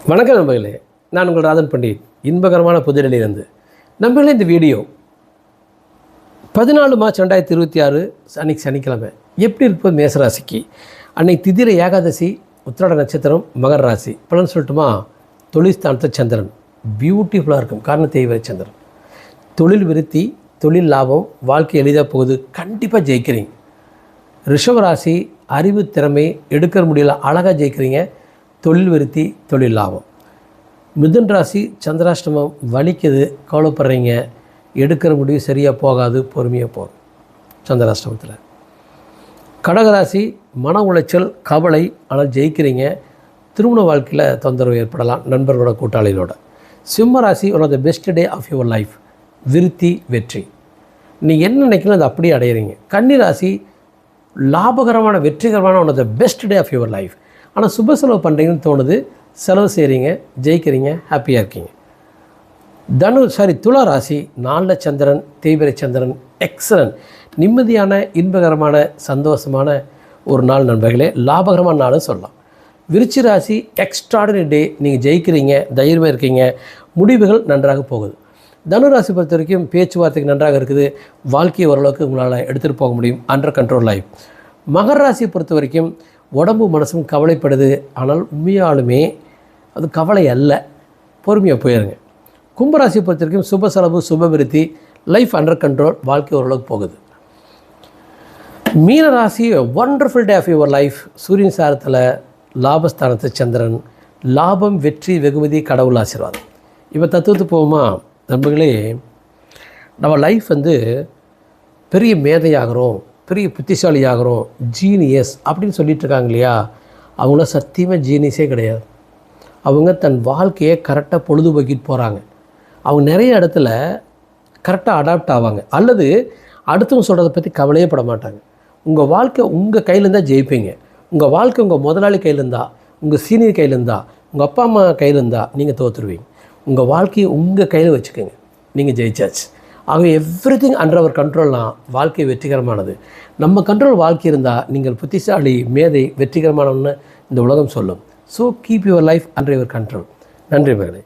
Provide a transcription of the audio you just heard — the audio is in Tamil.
வணக்கம் நண்பர்களே, நான் உங்கள் ராதன் பண்டிட். இன்பகரமான புதுடெல்லியிலிருந்து நண்பர்களே, இந்த வீடியோ 14 மார்ச் 2026 அன்னைக்கு சனிக்கிழமை எப்படி இருப்பது மேசராசிக்கு. அன்னைக்கு திதிர ஏகாதசி, உத்திராட நட்சத்திரம், மகர ராசி. பலன் சொல்லட்டுமா? தொழில் ஸ்தானத்து சந்திரன் பியூட்டிஃபுல்லாக இருக்கும். காரணம் தேய்வரை சந்திரன். தொழில் விருத்தி, தொழில் லாபம், வாழ்க்கை எளிதாக போகுது. கண்டிப்பாக ஜெயிக்கிறீங்க. ரிஷபராசி, அறிவு திறமை, எடுக்கிற முடியல அழகாக ஜெயிக்கிறீங்க. தொழில் விருத்தி, தொழில் லாபம். மிதுன் ராசி, சந்திராஷ்டமம், வலிக்குது, கவலைப்படுறீங்க. எடுக்கிற முடிவு சரியாக போகாது, பொறுமையாக போகும் சந்திராஷ்டமத்தில். கடகராசி, மன உளைச்சல், கவலை, ஆனால் ஜெயிக்கிறீங்க. திருமண வாழ்க்கையில் தொந்தரவு ஏற்படலாம் நண்பர்களோட, கூட்டாளிகளோட. சிம்ம ராசி, one of the best day of your life. விருத்தி, வெற்றி. நீங்கள் என்ன நினைக்கணும் அதை அப்படியே அடையிறீங்க. கன்னி ராசி, லாபகரமான, வெற்றிகரமான one of the best day of your life. ஆனால் சுப செலவு பண்ணுறீங்கன்னு தோணுது. செலவு செய்கிறீங்க, ஜெயிக்கிறீங்க, ஹாப்பியாக இருக்கீங்க. துலா ராசி, 4 சந்திரன், தேய்பிரை சந்திரன், எக்ஸலன்ட். நிம்மதியான, இன்பகரமான, சந்தோஷமான ஒரு நாள் நண்பர்களே. லாபகரமான நாளும் சொல்லலாம். விருச்சிக ராசி, எக்ஸ்ட்ராடனரி டே. நீங்கள் ஜெயிக்கிறீங்க, தைரியமாக இருக்கீங்க, முடிவுகள் நன்றாக போகுது. தனுராசி பொறுத்த வரைக்கும் பேச்சுவார்த்தைக்கு நன்றாக இருக்குது. வாழ்க்கையை ஓரளவுக்கு உங்களால் எடுத்துகிட்டு போக முடியும். Under control life. மகர ராசியை பொறுத்த வரைக்கும் உடம்பு மனசும் கவலைப்படுது. ஆனால் உண்மையாலுமே அது கவலை அல்ல, பொறுமையாக போயிருங்க. கும்பராசியை பொறுத்த வரைக்கும் சுப செலவு, சுப விருத்தி, லைஃப் அண்டர் கண்ட்ரோல், வாழ்க்கை ஓரளவுக்கு போகுது. மீன ராசி, wonderful day of your life. சூரியன் சாரத்தில், லாபஸ்தானத்து சந்திரன், லாபம், வெற்றி, வெகுமதி, கடவுள் ஆசீர்வாதம். இப்போ தத்துவத்து போவோமா நண்பர்களே? நம்ம லைஃப் பெரிய மேதையாகிறோம், பெரிய புத்திசாலியாகிறோம், ஜீனியஸ் அப்படின்னு சொல்லிட்டு இருக்காங்க இல்லையா? அவங்கள சத்தியமாக ஜீனியஸே கிடையாது. அவங்க தன் வாழ்க்கையை கரெக்டாக பொழுதுபோக்கிட்டு போகிறாங்க. அவங்க நிறைய இடத்துல கரெக்டாக அடாப்ட் ஆவாங்க, அல்லது அடுத்தவங்க சொல்கிறத பற்றி கவலையே பட மாட்டாங்க. உங்கள் வாழ்க்கை உங்கள் கையிலேருந்தால் ஜெயிப்பீங்க. உங்கள் வாழ்க்கை உங்கள் முதலாளி கையிலேருந்தா, உங்கள் சீனியர் கையிலேருந்தா, உங்கள் அப்பா அம்மா கையிலேருந்தா நீங்கள் தோற்றுருவீங்க. உங்கள் வாழ்க்கையை உங்கள் கையில் வச்சுக்கோங்க, நீங்கள் ஜெயிச்சாச்சு. ஆகவே எவ்ரிதிங் அண்டர் அவர் கண்ட்ரோல்னால் வாழ்க்கை வெற்றிகரமானது. நம்ம கண்ட்ரோல் வாழ்க்கை இருந்தால் நீங்கள் புத்திசாலி, மேதை, வெற்றிகரமானவன்னு இந்த உலகம் சொல்லும். So keep your life under your control. நன்றி மகளே.